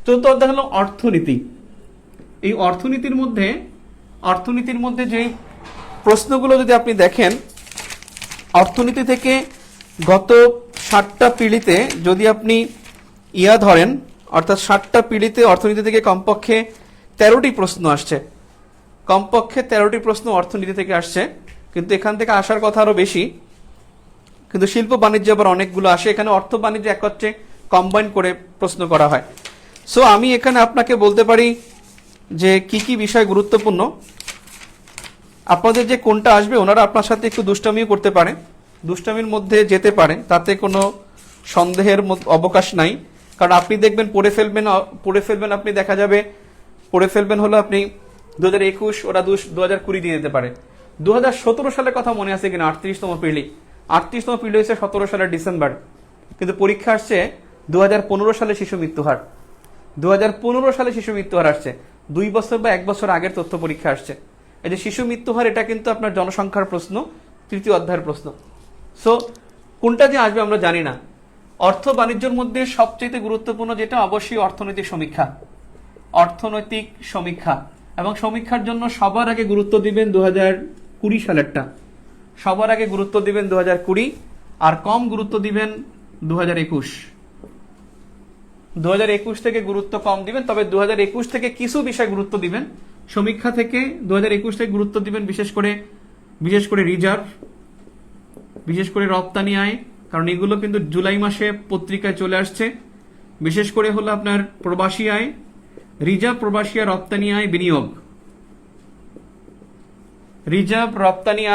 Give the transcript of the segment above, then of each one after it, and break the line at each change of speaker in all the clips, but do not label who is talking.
চতুর্থ অধ্যায় হলো অর্থনীতি। এই অর্থনীতির মধ্যে যে প্রশ্নগুলো যদি আপনি দেখেন, অর্থনীতি থেকে গত 60টা পিঢ়িতে যদি আপনি ধরেন, অর্থাৎ 60টা পিঢ়িতে অর্থনীতি থেকে কমপক্ষে 13টি প্রশ্ন আসছে। কমপক্ষে 13টি প্রশ্ন অর্থনীতি থেকে আসছে, কিন্তু এখান থেকে আসার কথা আরো বেশি। কিন্তু শিল্প বাণিজ্য আবার অনেকগুলো আসে, এখানে অর্থ বাণিজ্য একত্রে কম্বাইন করে প্রশ্ন করা হয়। সো আমি এখানে আপনাকে বলতে পারি যে কি কি বিষয় গুরুত্বপূর্ণ। আপনাদের যে কোনটা আসবে ওনারা আপনার সাথে একটু দুষ্টামিও করতে পারে, দুষ্টামির মধ্যে যেতে পারে, তাতে কোনো সন্দেহের অবকাশ নাই। কারণ আপনি দেখবেন পড়ে ফেলবেন, আপনি দেখা যাবে পড়ে ফেলবেন হলো আপনি 2021, ওরা 2020 দিয়ে দিতে পারে। 2017 সালের কথা মনে আছে কিনা? 38তম পিঢ়ি হয়েছে 17 সালের ডিসেম্বর, কিন্তু পরীক্ষা আসছে 2015 সালে শিশু মৃত্যুহার। 2015 সালে শিশু মৃত্যুহার আসছে, 2 বছর বা 1 বছর আগের তথ্য পরীক্ষা আসছে। এই যে শিশু মৃত্যুহার, এটা কিন্তু আপনার জনসংখ্যার প্রশ্ন, তৃতীয় অধ্যায়ের প্রশ্ন। সো কোনটা যে আসবে আমরা জানি না। অর্থ বাণিজ্যের মধ্যে সবচেয়ে গুরুত্বপূর্ণ যেটা অবশ্যই অর্থনৈতিক সমীক্ষা, এবং সমীক্ষার জন্য সবার আগে গুরুত্ব দিবেন 2020 সালেরটা, সবার আগে গুরুত্ব দিবেন 2020, আর কম গুরুত্ব দিবেন 2021 থেকে গুরুত্ব কম দিবেন। তবে 2021 থেকে কিছু বিষয় গুরুত্ব দিবেন। সমীক্ষা থেকে 2021 থেকে গুরুত্ব দিবেন বিশেষ করে রিজার্ভ, বিশেষ করে রপ্তানি আয়, কারণ এগুলো কিন্তু জুলাই মাসে পত্রিকায় চলে আসছে। বিশেষ করে হলো আপনার প্রবাসী আয়, রিজার্ভ, প্রবাসী আয়, রপ্তানি আয়, বিনিয়োগ। রিজার্ভ, রপ্তানি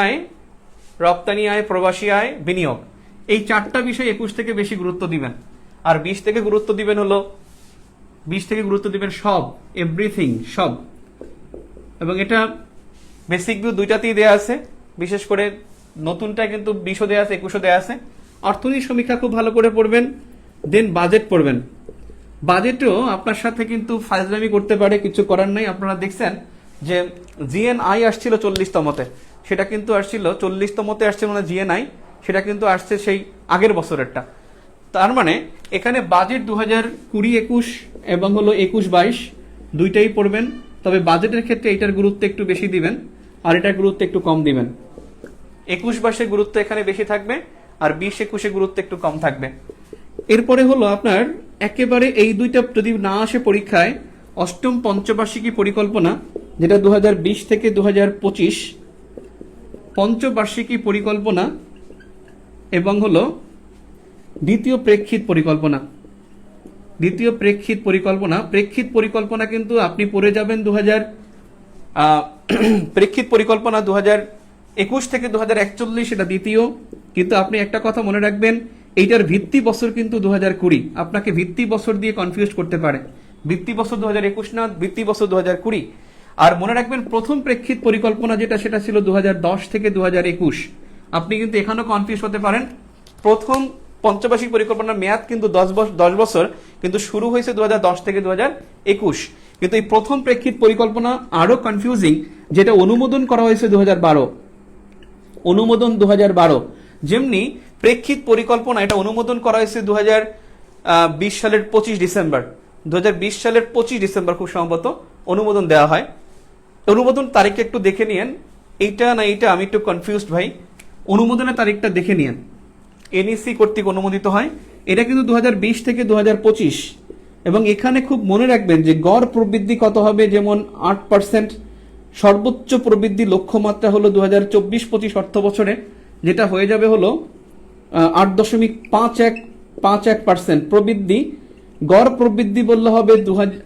আয়, প্রবাসী আয়, বিনিয়োগ, এই 4টা বিষয় 21 থেকে বেশি গুরুত্ব দিবেন। আর 20 থেকে গুরুত্ব দিবেন সব, এভরিথিং, সব। এবং এটা বেসিক ভিউ দুইটাতেই দেয়া আছে, বিশেষ করে নতুনটা কিন্তু 20 দেয়া আছে, 21 দেয়া আছে। অর্থনীতি সমীক্ষা খুব ভালো করে পড়বেন, দেন বাজেট পড়বেন। বাজেটও আপনার সাথে কিন্তু ফাজলামি করতে পারে, কিছু করার নাই। আপনারা দেখছেন যে জিএনআই আসছিল 40তমতে, সেটা কিন্তু আসছিল 40তমতে আসছে মানে জিএনআই, সেটা কিন্তু আসছে সেই আগের বছরেরটা। তার মানে এখানে বাজেট 2020-21 এবং হলো 21-22 দুইটাই পড়বেন। তবে বাজেটের ক্ষেত্রে এটার গুরুত্ব একটু বেশি দিবেন, আর এটার গুরুত্ব একটু কম দিবেন। 21-22 গুরুত্ব এখানে বেশি থাকবে, আর 20-21 গুরুত্ব একটু কম থাকবে। এরপরে হলো আপনার একেবারে এই দুইটা যদি না আসে পরীক্ষায়, অষ্টম পঞ্চবার্ষিকী পরিকল্পনা, যেটা 2020 থেকে 2025, পঞ্চবার্ষিকী পরিকল্পনা, এবং হলো দ্বিতীয় প্রেক্ষিত পরিকল্পনা কিন্তু আপনি পড়ে যাবেন প্রেক্ষিত পরিকল্পনা 2021 থেকে 2041, এটা দ্বিতীয়। কিন্তু আপনি একটা কথা মনে রাখবেন, এইটার ভিত্তি বছর কিন্তু 2020। আপনাকে ভিত্তি বছর দিয়ে কনফিউজ করতে পারে, ভিত্তি বছর 2021 না, ভিত্তি বছর 2020। আর মনে রাখবেন প্রথম প্রেক্ষিত পরিকল্পনা সেটা ছিল 2010 থেকে 2021। আপনি কিন্তু এখানেও কনফিউজ হতে পারেন। প্রথম পঞ্চবার্ষিক পরিকল্পনার মেয়াদ কিন্তু 10 বছর, কিন্তু শুরু হয়েছে 2010 থেকে 2021। কিন্তু এই প্রথম প্রেক্ষিত পরিকল্পনা আরো কনফিউজিং, যেটা অনুমোদন করা হয়েছে 2012। যেমনি প্রেক্ষিত পরিকল্পনা এটা অনুমোদন করা হয়েছে 2020 সালের 25 ডিসেম্বর। 2020 সালের 25 ডিসেম্বর খুব সম্ভবত অনুমোদন দেওয়া হয়। অনুমোদন তারিখটা একটু দেখে নিয়েন, এইটা না এইটা, আমি একটু কনফিউজড ভাই। অনুমোদনের তারিখটা দেখে নিয়েন, এনইসি কর্তৃক অনুমোদিত হয়। এটা কিন্তু 2020 থেকে 2025। এবং এখানে খুব মনে রাখবেন যে গড় প্রবৃদ্ধি কত হবে, যেমন 8%, সর্বোচ্চ প্রবৃদ্ধি লক্ষ্যমাত্রা হলো 2024-25 অর্থ বছরে, যেটা হয়ে যাবে হলো 8.51% প্রবৃদ্ধি। গড় প্রবৃদ্ধি বললে হবে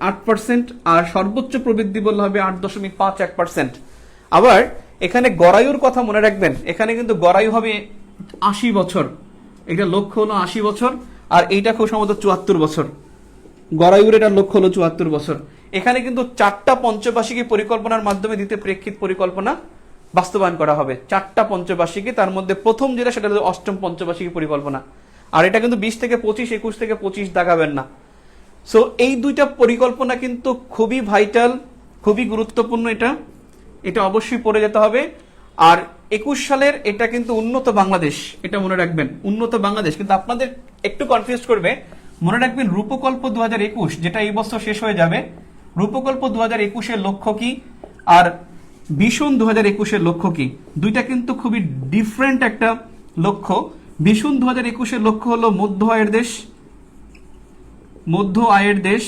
8%, আর সর্বোচ্চ প্রবৃদ্ধি বললে হবে 8.51%। আবার এখানে গড়ায়ুর কথা মনে রাখবেন, এখানে কিন্তু গড়ায়ু হবে 80 বছর। এটা লক্ষ্য হলো 80 বছর, আর এইটা খুব সম্ভবত 74 বছর। গড়ায়ুর এটা লক্ষ্য হলো 74 বছর। এখানে কিন্তু 4টা পঞ্চবার্ষিকী পরিকল্পনার মাধ্যমে দ্বিতীয় প্রেক্ষিত পরিকল্পনা বাস্তবায়ন করা হবে। 4টা পঞ্চবার্ষিকী, তার মধ্যে প্রথম যেটা সেটা হলো অষ্টম পঞ্চবার্ষিকী পরিকল্পনা। আর এটা কিন্তু 20 থেকে 25, 21 থেকে 25 দাগাবেন না। সো এই দুইটা পরিকল্পনা কিন্তু খুবই ভাইটাল, খুবই গুরুত্বপূর্ণ। এটা অবশ্যই পড়ে যেতে হবে। আর 21 সালের এটা কিন্তু উন্নত বাংলাদেশ, এটা মনে রাখবেন, উন্নত বাংলাদেশ। কিন্তু আপনাদের একটু কনফিউজ করবে, মনে রাখবেন রূপকল্প 2021 যেটা এই বছর শেষ হয়ে যাবে, রূপকল্প 2021-এর লক্ষ্য কি আর ভীষণ 2021-এর লক্ষ্য কি, দুইটা কিন্তু খুবই ডিফারেন্ট একটা লক্ষ্য। ভীষণ 2021-এর লক্ষ্য হলো মধ্য আয়ের দেশ, মধ্য আয়ের দেশ,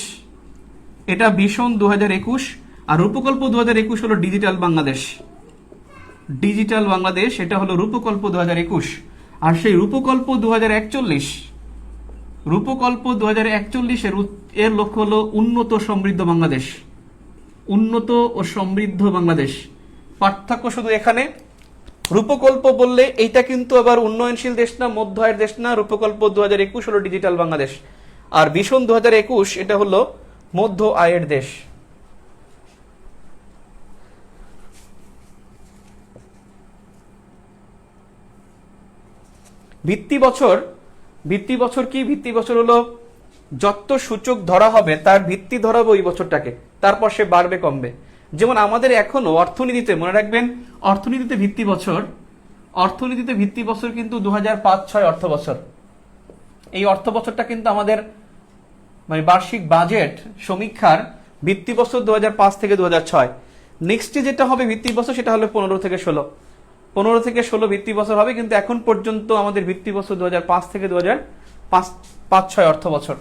এটা ভীষণ 2021। আর রূপকল্প 2021 হলো ডিজিটাল বাংলাদেশ, ডিজিটাল বাংলাদেশ, এটা হলো রূপকল্প 2021। আর সেই রূপকল্প 2041, রূপকল্প 2041 এর লক্ষ্য হলো উন্নত সমৃদ্ধ বাংলাদেশ, উন্নত ও সমৃদ্ধ বাংলাদেশ। পার্থক্য শুধু এখানে, রূপকল্প বললে এইটা কিন্তু আবার উন্নয়নশীল দেশ না, মধ্য আয়ের দেশ না। রূপকল্প 2021 হলো ডিজিটাল বাংলাদেশ, আর ভীষণ 2021 এটা হলো মধ্য আয়ের দেশ। ভিত্তি বছর, ভিত্তি বছর কি? ভিত্তি বছর হলো যত সূচক ধরা হবে তার ভিত্তি ধরাবো ওই বছরটাকে, তারপর সে বাড়বে কমবে। যেমন আমাদের এখনো অর্থনীতিতে, মনে রাখবেন অর্থনীতিতে ভিত্তি বছর, অর্থনীতিতে ভিত্তি বছর কিন্তু 2005-06 অর্থ বছর। এই অর্থ বছরটা কিন্তু আমাদের মানে বার্ষিক বাজেট সমীক্ষার ভিত্তি বছর 2005 থেকে 2006। নেক্সটে যেটা হবে ভিত্তি বছর সেটা হলো 15 থেকে 16, 15 থেকে 16 ভিত্তি বছর হবে। কিন্তু এখন পর্যন্ত আমাদের ভিত্তি বছর 2005 থেকে 2005-06 অর্থ বছর।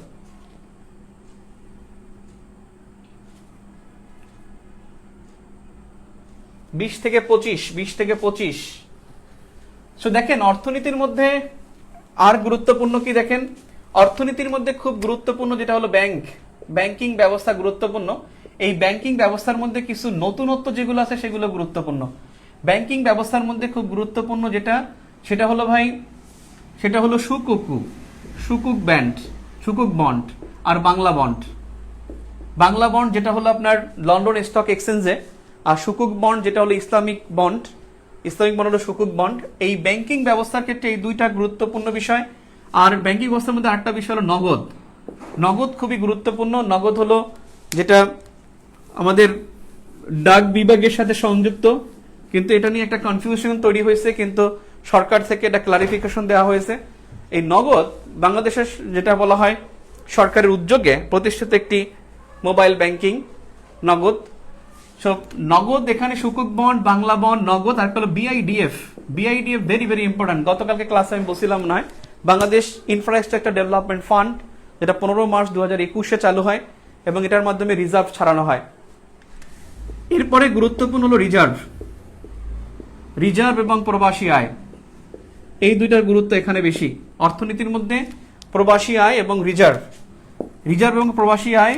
বিশ থেকে পঁচিশ। সো দেখেন অর্থনীতির মধ্যে আর গুরুত্বপূর্ণ কি দেখেন, অর্থনীতির মধ্যে খুব গুরুত্বপূর্ণ যেটা হলো ব্যাংকিং ব্যবস্থা গুরুত্বপূর্ণ। এই ব্যাংকিং ব্যবস্থার মধ্যে কিছু নতুনত্ব যেগুলো আছে সেগুলো গুরুত্বপূর্ণ। ব্যাংকিং ব্যবস্থার মধ্যে খুব গুরুত্বপূর্ণ যেটা, সেটা হলো ভাই, সেটা হলো সুকুক বন্ড আর বাংলা বন্ড। বাংলা বন্ড যেটা হলো আপনার লন্ডন স্টক এক্সচেঞ্জে, আর সুকুক বন্ড যেটা হলো ইসলামিক বন্ড হলো সুকুক বন্ড। এই ব্যাংকিং ব্যবস্থার ক্ষেত্রে এই দুইটা গুরুত্বপূর্ণ বিষয়। আর ব্যাংকিং ব্যবস্থার মধ্যে আরেকটা বিষয় হলো নগদ খুবই গুরুত্বপূর্ণ। নগদ হলো যেটা আমাদের ডাক বিভাগের সাথে সংযুক্ত, কিন্তু এটা নিয়ে একটা কনফিউশন তৈরি হয়েছে, কিন্তু সরকার থেকে এটা ক্লারিফিকেশন দেওয়া হয়েছে। এই নগদ বাংলাদেশের যেটা বলা হয় সরকারের উদ্যোগে প্রতিষ্ঠিত একটি মোবাইল ব্যাংকিং নগদ। সো নগদ এখানে সুকুক বন্ড, বাংলা বন্ড, নগদ। আর হলো বিআইডিএফ ভেরি ভেরি ইম্পর্টেন্ট। গতকালকে ক্লাসে আমি বলছিলাম নয়, বাংলাদেশ ইনফ্রাস্ট্রাকচার ডেভেলপমেন্ট ফান্ড, যেটা 15 মার্চ 2021 চালু হয় এবং এটার মাধ্যমে রিজার্ভ ছাড়ানো হয়। এরপরে গুরুত্বপূর্ণ হলো রিজার্ভ এবং প্রবাসী আয়। এই দুইটার গুরুত্ব এখানে বেশি অর্থনীতির মধ্যে। প্রবাসী আয় এবং রিজার্ভ এবং প্রবাসী আয়,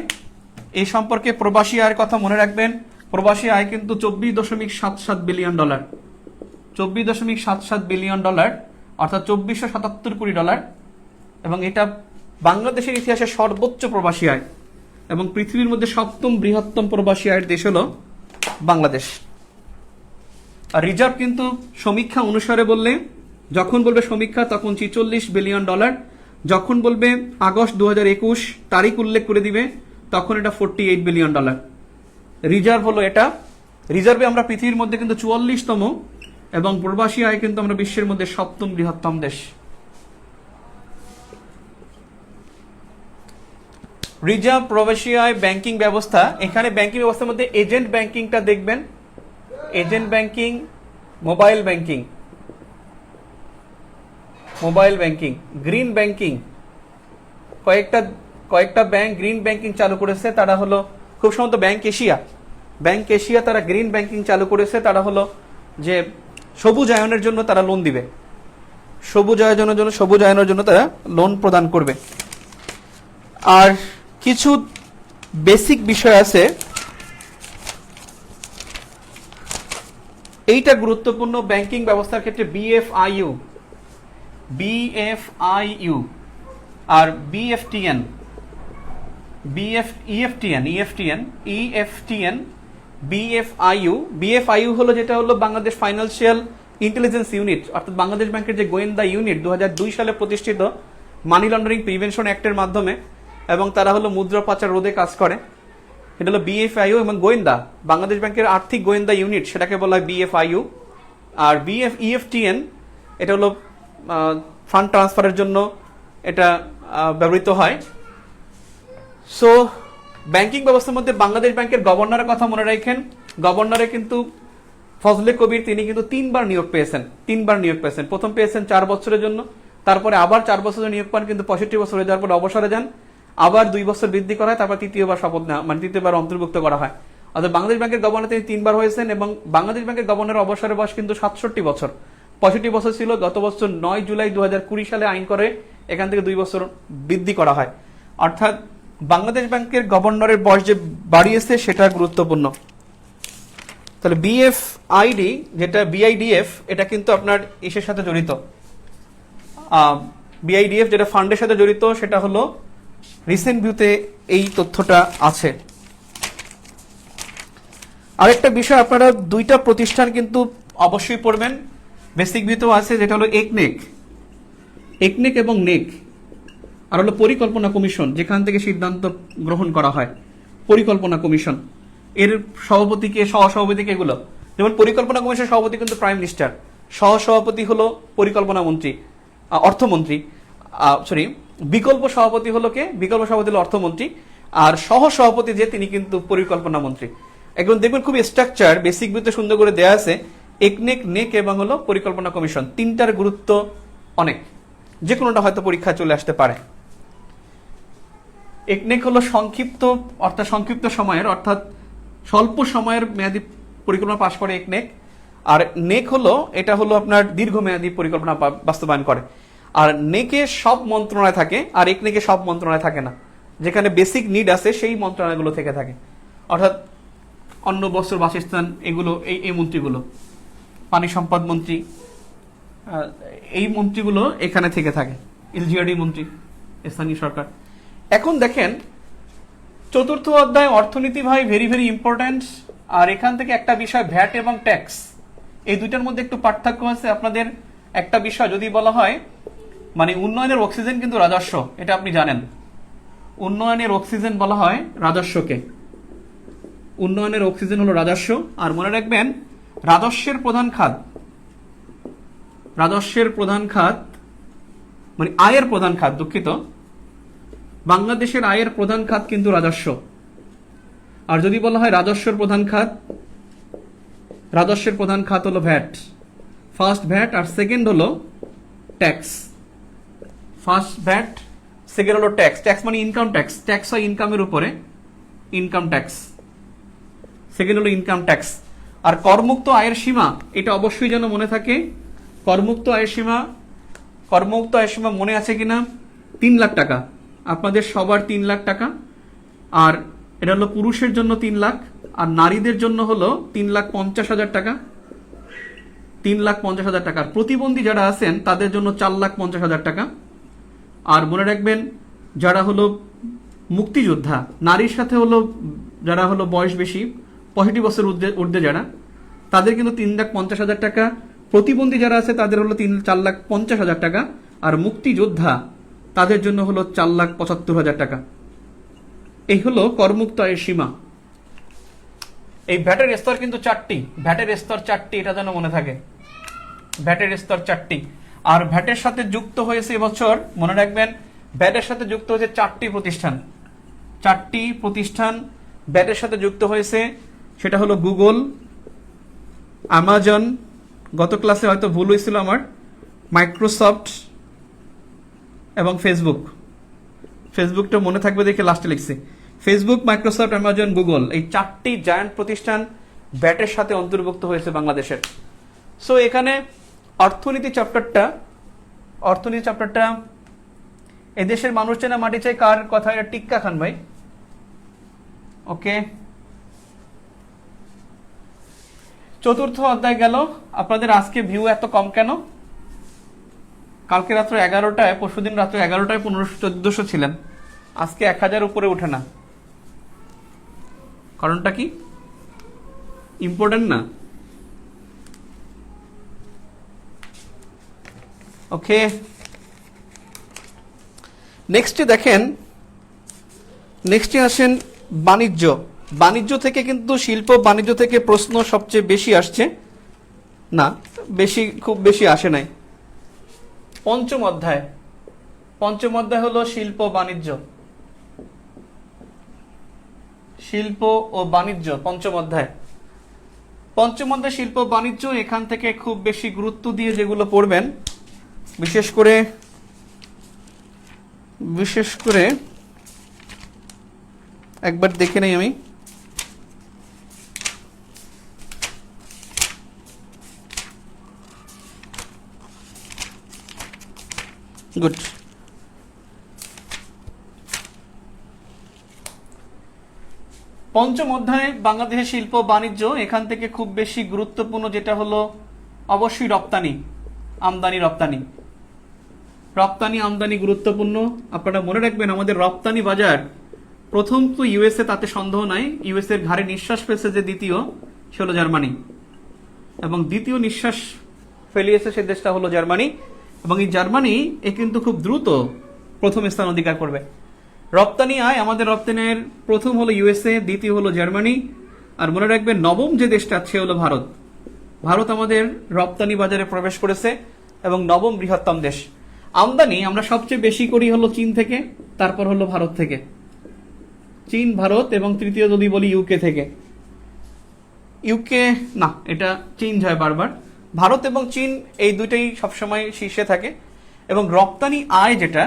এই সম্পর্কে প্রবাসী আয়ের কথা মনে রাখবেন। প্রবাসী আয় কিন্তু $24.77 বিলিয়ন, 24.77 বিলিয়ন ডলার, অর্থাৎ 2477 কোটি ডলার। এবং এটা বাংলাদেশের ইতিহাসে সর্বোচ্চ প্রবাসী আয় এবং পৃথিবীর মধ্যে 7ম বৃহত্তম প্রবাসী আয়ের দেশ হলো বাংলাদেশ। আর রিজার্ভ কিন্তু সমীক্ষা অনুসারে বললে, যখন বলবে সমীক্ষা তখন 46 বিলিয়ন ডলার, যখন বলবে আগস্ট 2021 তারিখ উল্লেখ করে দিবে তখন এটা 48 বিলিয়ন ডলার। রিজার্ভ হলো এটা। রিজার্ভে আমরা পৃথিবীর মধ্যে কিন্তু 44তম এবং প্রবাসী আয় কিন্তু আমরা বিশ্বের মধ্যে 7ম বৃহত্তম দেশ। রিজার্ভ, প্রবাসী আয়, ব্যাংকিং ব্যবস্থা। এখানে ব্যাংকিং ব্যবস্থার মধ্যে এজেন্ট ব্যাংকিংটা দেখবেন, agent banking, mobile banking, green banking. কয়েকটা ব্যাংক গ্রিন ব্যাংকিং চালু করেছে, তারা হলো খুব সম্ভবত ব্যাংক এশিয়া তারা গ্রিন ব্যাংকিং চালু করেছে। তারা হলো যে সবুজায়নের জন্য তারা লোন দিবে, সবুজায়নের জন্য তারা লোন প্রদান করবে। আর কিছু বেসিক বিষয় আছে, এইটা গুরুত্বপূর্ণ ব্যাংকিং ব্যবস্থার ক্ষেত্রে। বিএফআইইউ আর বিএফটিএন, বিএফআইইউ হলো যেটা হলো বাংলাদেশ ফাইন্যান্সিয়াল ইন্টেলিজেন্স ইউনিট, অর্থাৎ বাংলাদেশ ব্যাংকের যে গোয়েন্দা ইউনিট 2002 সালে প্রতিষ্ঠিত মানি লন্ডারিং প্রিভেনশন অ্যাক্টের মাধ্যমে, এবং তারা হলো মুদ্রা পাচার রোধে কাজ করে। এটা হলো বিএফআইইউ। এবং গোয়েন্দা, বাংলাদেশ ব্যাংকের আর্থিক গোয়েন্দা ইউনিট, সেটাকে বলা হয় বিএফআইইউ। আর ইএফটিএন এটা হলো ফান্ড ট্রান্সফারের জন্য এটা ব্যবহৃত হয়। সো ব্যাংকিং ব্যবস্থার মধ্যে বাংলাদেশ ব্যাংকের গভর্নরের কথা মনে রাখেন। গভর্নরে কিন্তু ফজলে কবির, তিনি কিন্তু তিনবার নিয়োগ পেয়েছেন। প্রথম পেয়েছেন 4 বছরের জন্য, তারপরে আবার 4 বছরের নিয়োগ পান, কিন্তু 65 বছর হয়ে যাওয়ার পর অবসরে যান। আবার 2 বছর বৃদ্ধি করা হয়, তারপর তৃতীয়বার শপথ নেওয়া, মানে তৃতীয়বার অন্তর্ভুক্ত করা হয়। অর্থাৎ বাংলাদেশ ব্যাংকের গভর্নর তিনি 3 বার হয়েছেন, এবং বাংলাদেশ ব্যাংকের গভর্নরের অবসরের বয়স কিন্তু 67 বছর। 65 বছর ছিল, গত বছর 9 জুলাই 2020 সালে আইন করে এখান থেকে 2 বছর বৃদ্ধি করা হয়। অর্থাৎ বাংলাদেশ ব্যাংকের গভর্নরের বয়স যে বাড়িয়েছে সেটা গুরুত্বপূর্ণ। তাহলে বিএফআইডি, যেটা বিআইডিএফ, এটা কিন্তু আপনার ইসের সাথে জড়িত। বিআইডিএফ যেটা ফান্ডের সাথে জড়িত, সেটা হলো রিসেন্ট ভিউতে এই তথ্যটা আছে। আরেকটা বিষয়, আপনারা 2টা প্রতিষ্ঠান কিন্তু অবশ্যই পড়বেন, বেসিক ভিউতেও আছে, যেটা হলো একনেক এবং নেক, আর হলো পরিকল্পনা কমিশন, যেখান থেকে সিদ্ধান্ত গ্রহণ করা হয়। পরিকল্পনা কমিশন এর সভাপতিকে, সহসভাপতিকে, এগুলো যেমন পরিকল্পনা কমিশনের সভাপতি কিন্তু প্রাইম মিনিস্টার, সহসভাপতি হলো পরিকল্পনা মন্ত্রী, অর্থমন্ত্রী, বিকল্প সভাপতি হলো কে? বিকল্প সভাপতি হলো অর্থমন্ত্রী, আর সহসভাপতি যে, তিনি কিন্তু পরিকল্পনা মন্ত্রী। একদম দেখবেন খুবই স্ট্রাকচার বেসিক ভিউতে সুন্দর করে দেয়া আছে। একনেক, নেক এবং হলো পরিকল্পনা কমিশন, তিনটার গুরুত্ব অনেক, যে কোনোটা হয়তো পরীক্ষা চলে আসতে পারে। একনেক হলো সংক্ষিপ্ত সময়ের, অর্থাৎ স্বল্প সময়ের মেয়াদী পরিকল্পনা পাশ করে একনেক। আর নেক হলো, এটা হলো আপনার দীর্ঘমেয়াদী পরিকল্পনা বাস্তবায়ন করে। আর নেকে সব মন্ত্রণালয় থাকে, আর একনেকে সব মন্ত্রণালয় থাকে না। যেখানে বেসিক নিড আছে সেই মন্ত্রণালয়গুলো থেকে থাকে, অর্থাৎ অন্ন, বস্ত্র, বাসস্থান, এগুলো এই মন্ত্রীগুলো, পানি সম্পদ মন্ত্রী, এই মন্ত্রীগুলো এখানে থেকে থাকে। এলজিআরডি মন্ত্রী, স্থানীয় সরকার। এখন দেখেন 4র্থ অধ্যায় অর্থনীতি, ভাই ভেরি ভেরি ইম্পর্টেন্ট। আর এখান থেকে একটা বিষয় ভ্যাট এবং ট্যাক্স, এই দুইটার মধ্যে একটু পার্থক্য আছে। আপনাদের একটা বিষয় যদি বলা হয়, মানে উন্নয়নের অক্সিজেন কিন্তু রাজস্ব, এটা আপনি জানেন। উন্নয়নের অক্সিজেন বলা হয় রাজস্বকে, উন্নয়নের অক্সিজেন হলো রাজস্ব। আর মনে রাখবেন, রাজস্বের প্রধান খাত মানে আয়ের প্রধান খাত, দুঃখিত, বাংলাদেশের আয়ের প্রধান খাত কিন্তু রাজস্ব। আর যদি বলা হয় রাজস্বের প্রধান খাত হলো ভ্যাট, ফার্স্ট ভ্যাট, আর সেকেন্ড হলো ট্যাক্স। ফার্স্ট ভ্যাট, সেকেন্ড হলো ট্যাক্স। ট্যাক্স মানে ইনকাম ট্যাক্স, ট্যাক্স হয় ইনকামের উপরে, ইনকাম ট্যাক্স। সেকেন্ড হলো ইনকাম ট্যাক্স। আর করমুক্ত আয়ের সীমা, এটা অবশ্যই যেন মনে থাকে। করমুক্ত আয়ের সীমা মনে আছে কিনা? 3 লাখ টাকা, আপনাদের সবার 3 লাখ টাকা। আর এটা হলো পুরুষের জন্য 3 লাখ, আর নারীদের জন্য হলো 3,50,000 টাকা। 3,50,000 টাকা। প্রতিবন্ধী যারা আছেন তাদের জন্য 4,50,000 টাকা। আর মনে রাখবেন, যারা হলো মুক্তিযোদ্ধা, নারীর সাথে হলো যারা হলো বয়স বেশি, 65 বছর ঊর্ধ্বে যারা, তাদের কিন্তু 3,50,000 টাকা। প্রতিবন্ধী যারা আছে তাদের হলো 4,50,000 টাকা। আর মুক্তিযোদ্ধা, তাদের জন্য হলো 4,75,000 টাকা। এই হলো করমুক্ত আয়ের সীমা। এই ভ্যাটের স্তর কিন্তু 4টি, এটা যেন মনে থাকে। ভ্যাটের স্তর 4টি। আর ভ্যাটের সাথে যুক্ত হয়েছে এবছর, মনে রাখবেন, ভ্যাটের সাথে যুক্ত হয়েছে 4টি প্রতিষ্ঠান ভ্যাটের সাথে যুক্ত হয়েছে। সেটা হলো গুগল, অ্যামাজন, গত ক্লাসে হয়তো ভুল হয়েছিল আমার, মাইক্রোসফট এবং ফেসবুকটা মনে থাকবে দেখে লাস্টে লিখছি। ফেসবুক, মাইক্রোসফট, অ্যামাজন, গুগল, এই 4টি জায়ান্ট প্রতিষ্ঠান ভ্যাটের সাথে অন্তর্ভুক্ত হয়েছে বাংলাদেশের। সো এখানে অর্থনীতি চ্যাপ্টারটা এদেশের মানুষ চেনা মাটি চাই কার কথা? এটা টিক্কা খান ভাই। ওকে, 4র্থ অধ্যায় গেল। আপনাদের আজকে ভিউ এত কম কেন? কালকে রাত্র 11টায়, পরশুদিন রাত্র 11টায় 1500-1400 ছিলেন, আজকে 1000 উপরে উঠে না। কারণটা কি? ইম্পর্টেন্ট না? ওকে, নেক্সটে দেখেন, নেক্সটে আসেন বাণিজ্য থেকে কিন্তু শিল্প বাণিজ্য থেকে প্রশ্ন সবচেয়ে বেশি আসছে না, খুব বেশি আসে নাই। পঞ্চম অধ্যায় হলো শিল্প বাণিজ্য। শিল্প ও বাণিজ্য পঞ্চম অধ্যায়। পঞ্চম অধ্যায় শিল্প ও বাণিজ্য, এখান থেকে খুব বেশি গুরুত্ব দিয়ে যেগুলো পড়বেন, বিশেষ করে একবার দেখে নেই আমি। গুড। পঞ্চম অধ্যায় বাংলাদেশের শিল্প বাণিজ্য, এখান থেকে খুব বেশি গুরুত্বপূর্ণ যেটা হলো অবশ্যই রপ্তানি, আমদানি রপ্তানি। রপ্তানি আমদানি গুরুত্বপূর্ণ। আপনারা মনে রাখবেন আমাদের রপ্তানি বাজার প্রথম তো ইউএসএ, তাতে সন্দেহ নাই। ইউএসএ এর ঘাড়ে নিঃশ্বাস ফেলছে যে দ্বিতীয়, সে হলো জার্মানি, এবং দ্বিতীয় নিঃশ্বাস ফেলিয়েছে সে দেশটা হলো জার্মানি। এবং এই জার্মানি কিন্তু খুব দ্রুত প্রথম স্থান অধিকার করবে। রপ্তানি আয়, আমাদের রপ্তানির প্রথম হলো ইউএসএ, দ্বিতীয় হলো জার্মানি। আর মনে রাখবেন নবম যে দেশটা সে হলো ভারত। ভারত আমাদের রপ্তানি বাজারে প্রবেশ করেছে এবং নবম বৃহত্তম দেশ। আমদানি আমরা সবচেয়ে বেশি করি হলো চীন থেকে, তারপর হলো ভারত থেকে। চীন, ভারত, এবং তৃতীয় যদি বলি ইউকে থেকে। ইউকে না, এটা চেঞ্জ হয় বারবার। ভারত এবং চীন এই দুইটাই সবসময় শীর্ষে থাকে। এবং রপ্তানি আয় যেটা,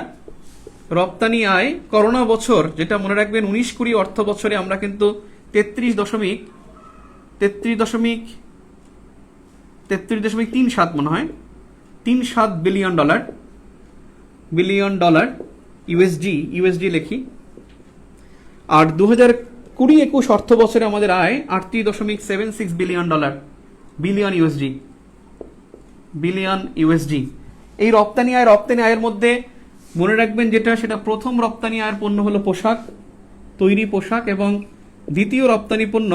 রপ্তানি আয় করোনা বছর যেটা মনে রাখবেন 19-20 অর্থ বছরে আমরা কিন্তু 33.37 মনে হয় 37 বিলিয়ন ডলার ইউএসডি লিখি। আর 2020-21 অর্থ বছরে আমাদের আয় 38.76 বিলিয়ন ইউএসডি। এই রপ্তানি আয়ের মধ্যে মনে রাখবেন যেটা, সেটা প্রথম রপ্তানি আয়ের পণ্য হলো পোশাক, তৈরি পোশাক, এবং দ্বিতীয় রপ্তানি পণ্য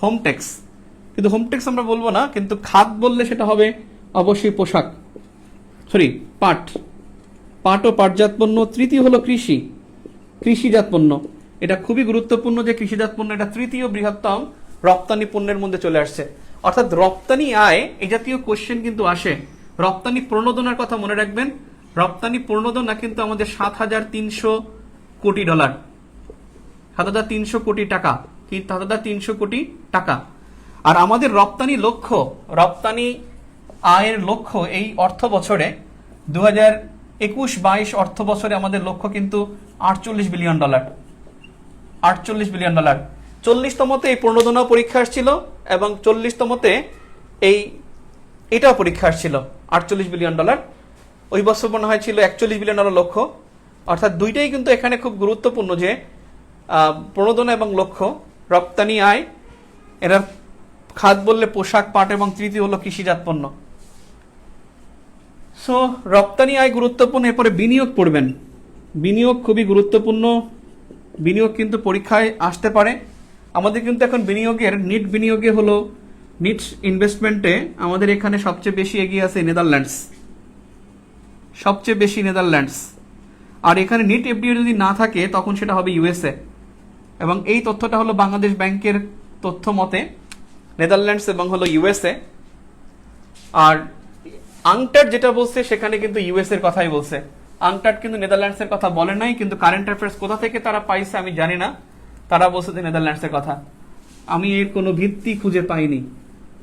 হোমটেক্স। কিন্তু হোমটেক্স আমরা বলবো না, কিন্তু খাত বললে সেটা হবে অবশ্যই পোশাক, পাট ও পাটজাত পণ্য। তৃতীয় হলো কৃষিজাত পণ্য। এটা খুবই গুরুত্বপূর্ণ যে কৃষিজাত পণ্য এটা তৃতীয় বৃহত্তম রপ্তানি পণ্যের মধ্যে চলে আসছে। অর্থাৎ রপ্তানি আয় এই জাতীয় কোশ্চেন কিন্তু আসে। রপ্তানি প্রণোদনার কথা মনে রাখবেন। রপ্তানি প্রণোদনা কিন্তু আমাদের 7,300 কোটি ডলার, 7,300 কোটি টাকা, 7,300 কোটি টাকা। আর আমাদের রপ্তানি আয়ের লক্ষ্য এই অর্থ বছরে 2021-22 অর্থ বছরে আমাদের লক্ষ্য কিন্তু 48 বিলিয়ন ডলার। 40তমতে এই প্রণোদনা পরীক্ষা আসছিল, এবং 40তমতে এটাও পরীক্ষা আসছিল 48 বিলিয়ন ডলার। ওই বছর মনে হয় ছিল 41 বিলিয়ন ডলার লক্ষ্য। অর্থাৎ দুইটাই কিন্তু এখানে খুব গুরুত্বপূর্ণ যে প্রণোদনা এবং লক্ষ্য। রপ্তানি আয় এরা খাত বললে পোশাক, পাট, এবং তৃতীয় হলো কৃষিজাত পণ্য। সো রপ্তানি আয় গুরুত্বপূর্ণ। এরপরে বিনিয়োগ পড়বেন। বিনিয়োগ খুবই গুরুত্বপূর্ণ। বিনিয়োগ কিন্তু পরীক্ষায় আসতে পারে। আমাদের কিন্তু এখন বিনিয়োগে হলো নিট ইনভেস্টমেন্টে আমাদের এখানে সবচেয়ে বেশি এগিয়ে আছে নেদারল্যান্ডস, আর এখানে নিট এফডিআই যদি না থাকে তখন সেটা হবে ইউএসএ। এবং এই তথ্যটা হলো বাংলাদেশ ব্যাংকের তথ্য মতে নেদারল্যান্ডস এবং হলো ইউএসএ। আর আংটাড যেটা বলছে সেখানে কিন্তু ইউএস এর কথাই বলছে। আংটাড কিন্তু নেদারল্যান্ডস এর কথা বলে নাই, কিন্তু কারেন্ট অ্যাফেয়ার্স কোথা থেকে তারা পাইছে আমি জানি না, তারা বলছে যে নেদারল্যান্ডস এর কথা। আমি এর কোনো ভিত্তি খুঁজে পাইনি।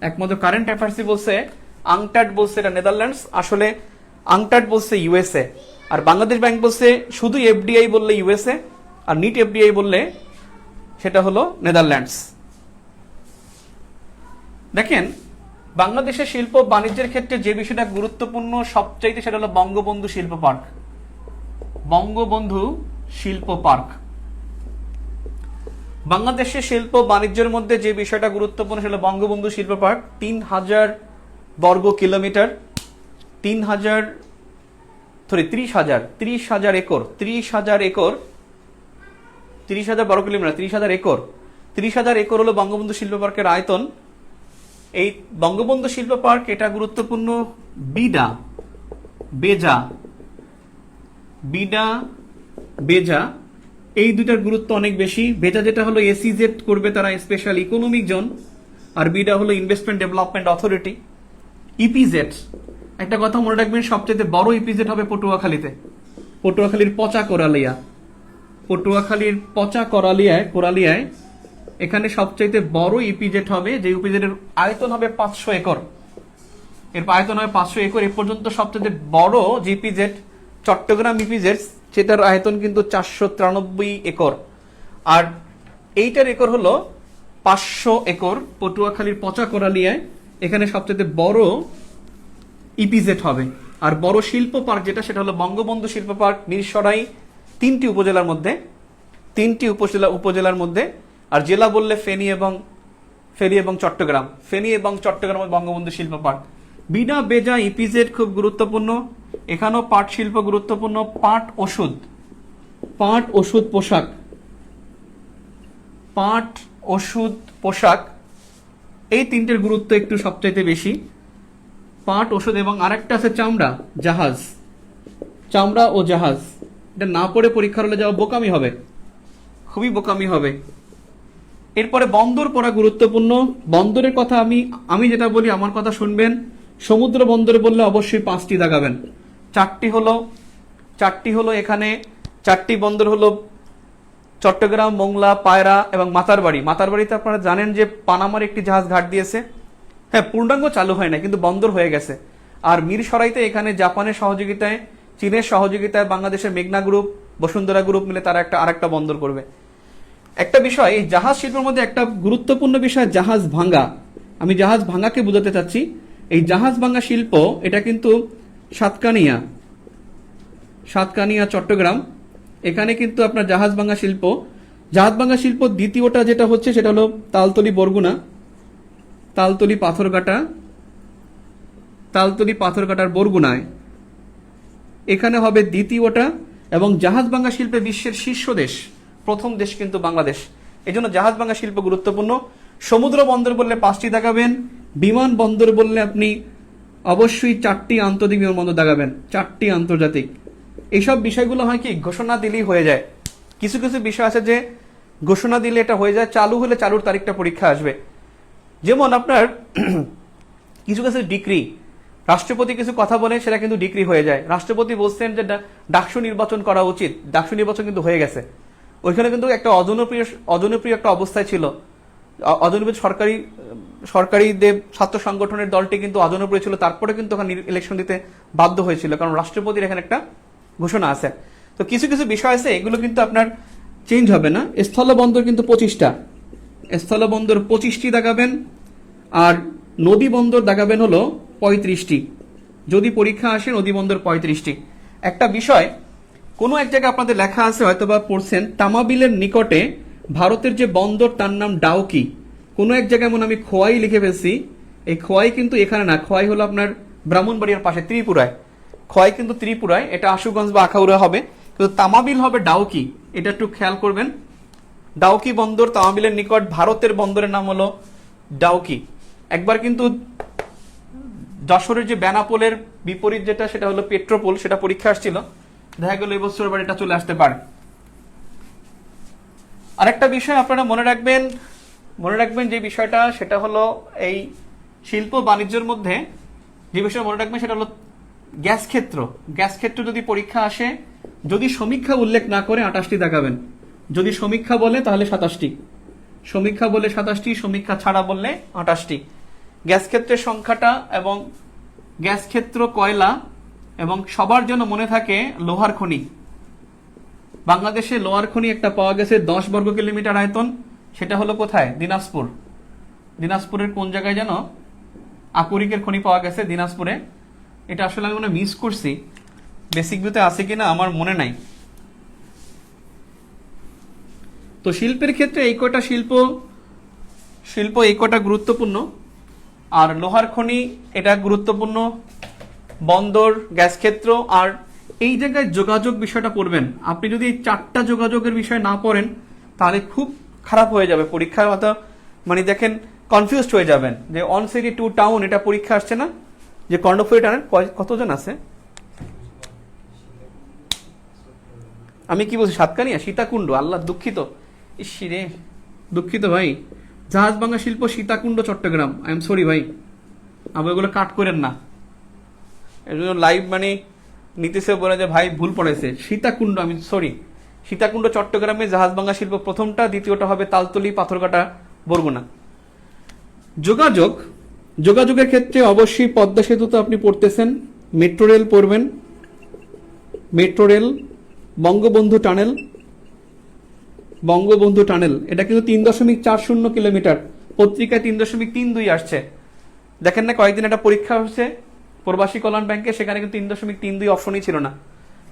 একমাত্র কারেন্ট অ্যাফেয়ার্সই বলছে, আংটাড বলছে এটা নেদারল্যান্ডস, আসলে আংটাড বলছে ইউএসএ। আর বাংলাদেশ ব্যাংক বলছে শুধু এফডিআই বললে ইউএসএ, আর নিট এফডিআই বললে সেটা হলো নেদারল্যান্ডস। দেখেন বাংলাদেশের শিল্প বাণিজ্যের ক্ষেত্রে যে বিষয়টা গুরুত্বপূর্ণ সবচাইতে, সেটা হলো বঙ্গবন্ধু শিল্প পার্ক। বাংলাদেশের শিল্প বাণিজ্যের মধ্যে যে বিষয়টা গুরুত্বপূর্ণ সেটা বঙ্গবন্ধু শিল্প পার্ক। 3,000 বর্গ কিলোমিটার, 30,000 একর, 30,000 বর্গ কিলোমিটার, 30,000 একর হলো বঙ্গবন্ধু শিল্প পার্কের আয়তন। এই বঙ্গবন্ধু শিল্প পার্ক এটা গুরুত্বপূর্ণ বেজা এই দুটার গুরুত্ব অনেক বেশি। বেজা যেটা হলো এসইজেড করবে তারা, স্পেশাল ইকোনমিক জোন, আর বিডা হলো ইনভেস্টমেন্ট ডেভেলপমেন্ট অথরিটি। ইপিজেড একটা কথা মনে রাখবেন, সবচেয়ে বড় ইপিজেড হবে পটুয়াখালীতে, পটুয়াখালীর পচা কোরালিয়ায় এখানে সবচাইতে বড় ইপিজেড হবে, যে ইপিজেডের আয়তন হবে 500 একর। এর আয়তন হবে 500 একর। এ পর্যন্ত সবচেয়ে বড় যে ইপিজেড চট্টগ্রাম ইপিজেড, সেটার আয়তন কিন্তু 493 একর। আর এইটার একর হলো 500 একর। পটুয়াখালীর পচাকোরালিয়ায় এখানে সবচেয়ে বড় ইপিজেড হবে। আর বড় শিল্প পার্ক যেটা, সেটা হলো বঙ্গবন্ধু শিল্প পার্ক, মিরসরাই, 3টি উপজেলার মধ্যে। আর জেলা বললে ফেনী এবং চট্টগ্রাম। ফেনী এবং চট্টগ্রাম বঙ্গবন্ধু শিল্প পার্ক। বিনা বেজা ইপিজেড খুব গুরুত্বপূর্ণ। এখানেও পাট শিল্প গুরুত্বপূর্ণ। পাট ওষুধ পোশাক, এই তিনটের গুরুত্ব একটু সবচাইতে বেশি। পাট, ওষুধ এবং আরেকটা আছে চামড়া ও জাহাজ। এটা না পড়ে পরীক্ষার হলে যাওয়া বোকামি হবে, খুবই বোকামি হবে। এরপরে বন্দর পড়া গুরুত্বপূর্ণ। বন্দরের কথা আমি যেটা বলি, আমার কথা শুনবেন। সমুদ্র বন্দর বললে অবশ্যই 5টি দাগাবেন। 4টি হলো এখানে, 4টি বন্দর হলো চট্টগ্রাম, মোংলা, পায়রা এবং মাতারবাড়িতে আপনারা জানেন যে পানামার একটি জাহাজ ঘাট দিয়েছে। হ্যাঁ, পূর্ণাঙ্গ চালু হয় না, কিন্তু বন্দর হয়ে গেছে। আর মিরসরাইতে এখানে জাপানের সহযোগিতায়, চীনের সহযোগিতায় বাংলাদেশের মেঘনা গ্রুপ, বসুন্ধরা গ্রুপ মিলে তারা আরেকটা বন্দর করবে। একটা বিষয়, এই জাহাজ শিল্পের মধ্যে একটা গুরুত্বপূর্ণ বিষয় জাহাজ ভাঙ্গা। আমি জাহাজ ভাঙ্গাকে বোঝাতে চাচ্ছি। এই জাহাজ ভাঙ্গা শিল্প, এটা কিন্তু সাতকানিয়া চট্টগ্রাম, এখানে কিন্তু আপনার জাহাজ ভাঙ্গা শিল্প দ্বিতীয়টা যেটা হচ্ছে, সেটা হলো তালতলি পাথরঘাটার বরগুনায়, এখানে হবে দ্বিতীয়টা। এবং জাহাজ ভাঙ্গা শিল্পে বিশ্বের শীর্ষ দেশ, প্রথম দেশ কিন্তু বাংলাদেশ। এই জন্য জাহাজ ভাঙ্গা শিল্প গুরুত্বপূর্ণ। সমুদ্র বন্দর বললে 5টি দাগাবেন। বিমান বন্দর বললে আপনি অবশ্যই 4টি আন্তর্জাতিক বিমানবন্দর দাগাবেন, 4টি আন্তর্জাতিক। এইসব বিষয়গুলো হয় কি, ঘোষণা দিলেই হয়ে যায়। কিছু বিষয় আছে যে ঘোষণা দিলে এটা হয়ে যায়, চালু হলে চালুর তারিখটা পরীক্ষা আসবে। যেমন আপনার কিছু ডিক্রি, রাষ্ট্রপতি কিছু কথা বলে, সেটা কিন্তু ডিক্রি হয়ে যায়। রাষ্ট্রপতি বলছেন যে ডাকসু নির্বাচন করা উচিত, ডাকসু নির্বাচন কিন্তু হয়ে গেছে। ওইখানে কিন্তু একটা অজনপ্রিয় একটা অবস্থায় ছিল। অজনপ্রিয় সরকারি ছাত্র সংগঠনের দলটি কিন্তু অজনপ্রিয় ছিল, তারপরে কিন্তু ওখানে ইলেকশন দিতে বাধ্য হয়েছিল, কারণ রাষ্ট্রপতির এখানে একটা ঘোষণা আছে। তো কিছু বিষয় আছে, এগুলো কিন্তু আপনার চেঞ্জ হবে না। স্থলবন্দর কিন্তু 25টি দাগাবেন। আর নদী বন্দর দাগাবেন হলো 35টি। যদি পরীক্ষা আসে, নদী বন্দর 35টি। একটা বিষয়, কোনো এক জায়গায় আপনাদের লেখা আছে, হয়তোবা পড়ছেন, তামাবিলের নিকটে ভারতের যে বন্দর, তার নাম ডাউকি। কোনো এক জায়গায় মনে আমি খোয়াই লিখে ফেলছি। এই খোয়াই কিন্তু এখানে না, খোয়াই হলো আপনার ব্রাহ্মণবাড়িয়ার পাশে, ত্রিপুরায়। খোয়াই কিন্তু ত্রিপুরায়, এটা আশুগঞ্জ বা আখাউড়া হবে, কিন্তু তামাবিল হবে ডাউকি। এটা একটু খেয়াল করবেন। ডাউকি বন্দর তামাবিলের নিকট, ভারতের বন্দরের নাম হলো ডাউকি। একবার কিন্তু যশোরের যে বেনাপোলের বিপরীত যেটা, সেটা হলো পেট্রোপোল, সেটা পরীক্ষা আসছিল, দেখা গেল এবছর আবার এটা চলে আসতে পারে। আরেকটা বিষয় আপনারা মনে রাখবেন যে বিষয়টা, সেটা হলো এই শিল্প বাণিজ্যের মধ্যে যে বিষয় মনে রাখবেন, সেটা হলো গ্যাস ক্ষেত্র যদি পরীক্ষা আসে, যদি সমীক্ষা উল্লেখ না করে 28টি দেখাবেন। যদি সমীক্ষা বলে তাহলে 27টি, সমীক্ষা ছাড়া বললে 28টি। গ্যাস ক্ষেত্রের সংখ্যাটা, এবং গ্যাস ক্ষেত্র, কয়লা, এবং সবার জন্য মনে থাকে লোহার খনি। বাংলাদেশে লোহার খনি একটা পাওয়া গেছে 10 বর্গ কিলোমিটার আয়তন। সেটা হলো কোথায়? দিনাজপুরের কোন জায়গায় যেন আকরিকের খনি পাওয়া গেছে, দিনাজপুরে। এটা আসলে আমি মিস করছি, বেসিক ভিউতে আছে কিনা আমার মনে নাই। তো শিল্পের ক্ষেত্রে এই কয়টা শিল্প এই কয়টা গুরুত্বপূর্ণ। আর লোহার খনি এটা গুরুত্বপূর্ণ, বন্দর, গ্যাস ক্ষেত্র। আর এই জায়গায় যোগাযোগ বিষয়টা পড়বেন। আপনি যদি এই 4টা যোগাযোগের বিষয় না পড়েন, তাহলে খুব খারাপ হয়ে যাবে পরীক্ষার মতো। মানে দেখেন, কনফিউজড হয়ে যাবেন যে অন সিটি টু টাউন, এটা পরীক্ষা আসছে না, যে কর্ণফুলী টাউনের কতজন আছে। আমি কি বলছি, সাতকানিয়া, সীতাকুণ্ড, আল্লাহ দুঃখিত ভাই। জাহাজভাঙ্গা শিল্প Sitakunda, Chittagong. I am sorry ভাই, আবার এগুলো কাট করেন না। এর জন্য লাইভ নিতেছে বলে যে ভাই ভুল পড়েছে, সীতাকুণ্ড, আমি সরি, সীতাকুণ্ড চট্টগ্রামে জাহাজভাঙা শিল্প প্রথমটা, দ্বিতীয়টা হবে তালতলি পাথরঘাটা বরগুনা। যোগাযোগের ক্ষেত্রে অবশ্যই পদ্মা সেতু তো আপনি পড়তেছেন, মেট্রো রেল পড়বেন, মেট্রো রেল, বঙ্গবন্ধু টানেল, এটা কিন্তু 3.40 কিলোমিটার, পত্রিকায় 3.32 আসছে। দেখেন না কয়েকদিন একটা পরীক্ষা হচ্ছে প্রবাসী কল্যাণ ব্যাংকে, সেখানে কিন্তু 3.32 অপশনই ছিল না।